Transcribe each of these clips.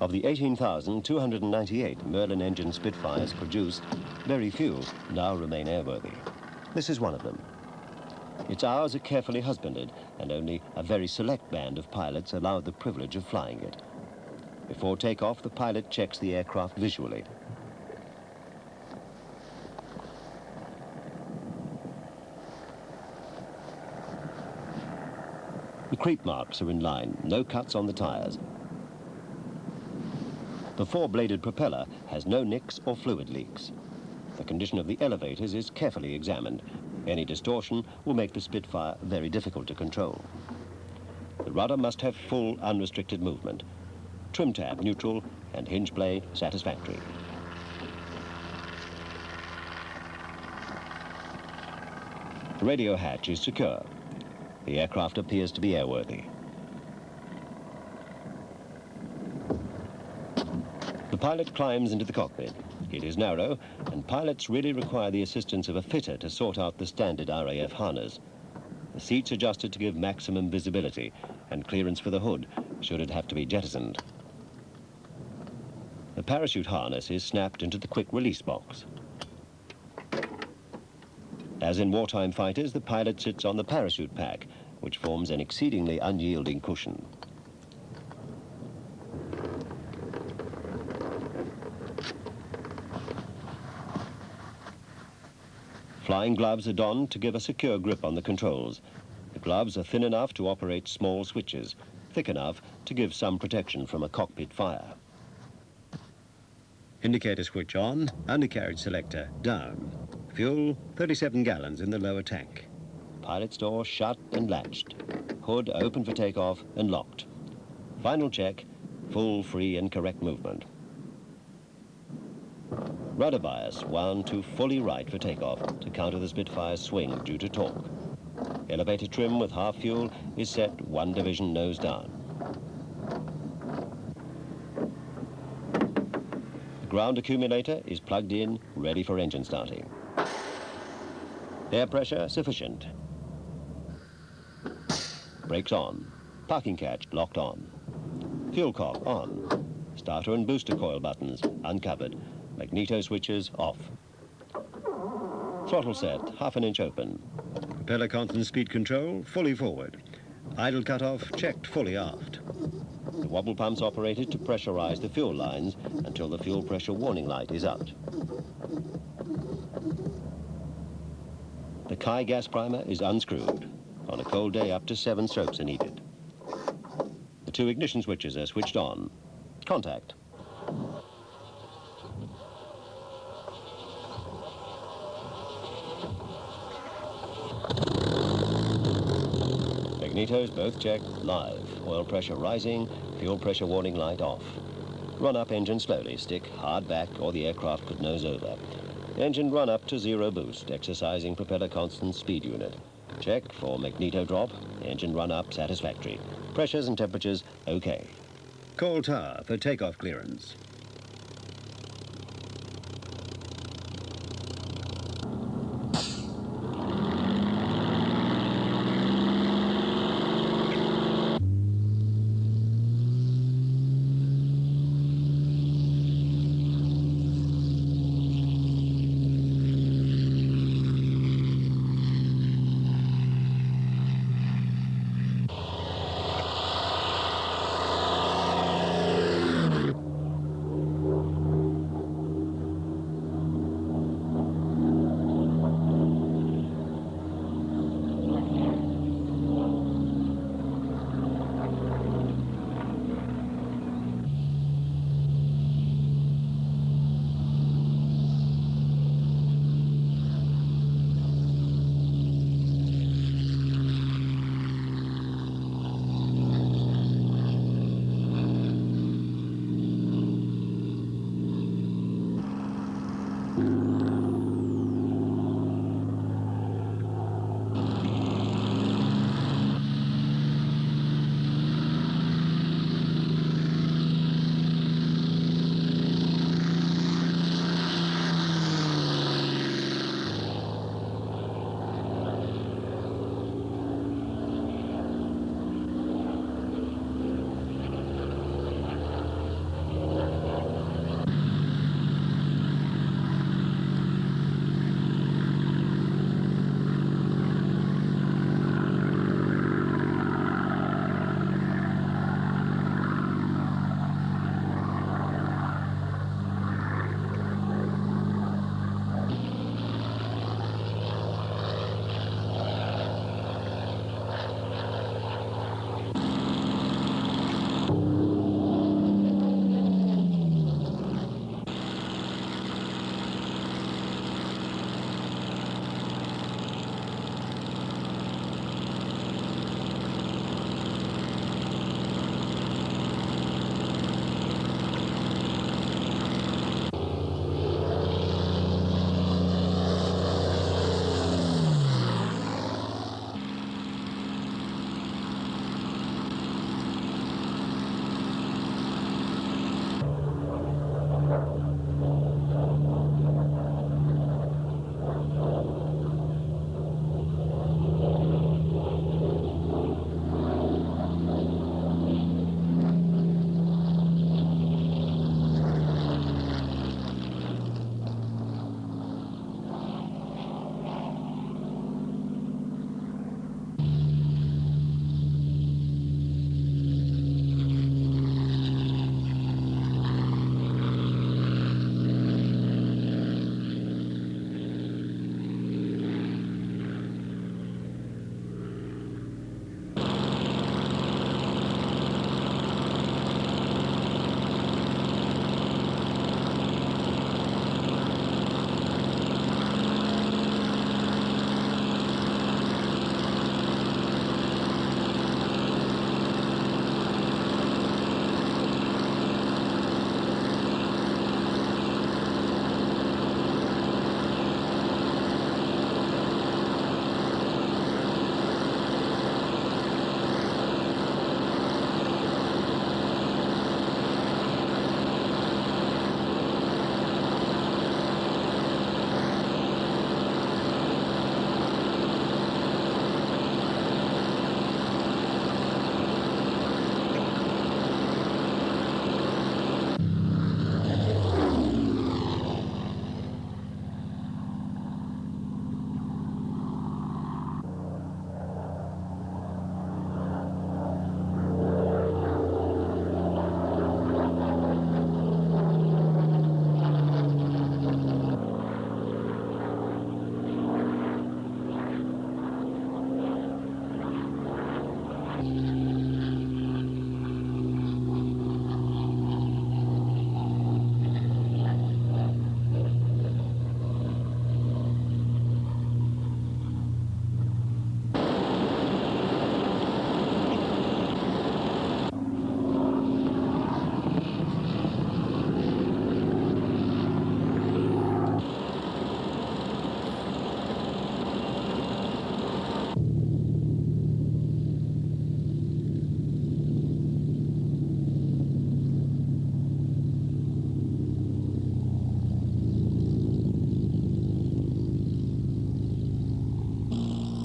Of the 18,298 Merlin engine Spitfires produced, very few now remain airworthy. This is one of them. Its hours are carefully husbanded, and only a very select band of pilots allowed the privilege of flying it. Before takeoff, the pilot checks the aircraft visually. The creep marks are in line, no cuts on the tires. The four-bladed propeller has no nicks or fluid leaks. The condition of the elevators is carefully examined. Any distortion will make the Spitfire very difficult to control. The rudder must have full, unrestricted movement. Trim tab neutral and hinge blade satisfactory. The radio hatch is secure. The aircraft appears to be airworthy. The pilot climbs into the cockpit. It is narrow, and pilots really require the assistance of a fitter to sort out the standard RAF harness. The seats adjusted to give maximum visibility and clearance for the hood, should it have to be jettisoned. The parachute harness is snapped into the quick release box. As in wartime fighters, the pilot sits on the parachute pack, which forms an exceedingly unyielding cushion. Flying gloves are donned to give a secure grip on the controls. The gloves are thin enough to operate small switches, thick enough to give some protection from a cockpit fire. Indicator switch on, undercarriage selector down. Fuel, 37 gallons in the lower tank. Pilot's door shut and latched. Hood open for takeoff and locked. Final check, full, free and correct movement. Rudder bias wound to fully right for takeoff to counter the Spitfire's swing due to torque. Elevator trim with half fuel is set 1 division nose down. The ground accumulator is plugged in, ready for engine starting. Air pressure sufficient. Brakes on. Parking catch locked on. Fuel cock on. Starter and booster coil buttons uncovered. Magneto switches off. Throttle set, 1/2 inch open. Propeller constant speed control, fully forward. Idle cutoff, checked fully aft. The wobble pumps operated to pressurize the fuel lines until the fuel pressure warning light is out. The Kai gas primer is unscrewed. On a cold day, up to 7 strokes are needed. The 2 ignition switches are switched on. Contact. Magnetos both checked live. Oil pressure rising, fuel pressure warning light off. Run up engine slowly, stick hard back or the aircraft could nose over. Engine run up to 0 boost, exercising propeller constant speed unit. Check for magneto drop, engine run up satisfactory. Pressures and temperatures okay. Call tower for takeoff clearance.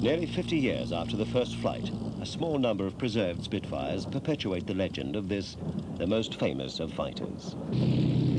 Nearly 50 years after the first flight, a small number of preserved Spitfires perpetuate the legend of this, the most famous of fighters.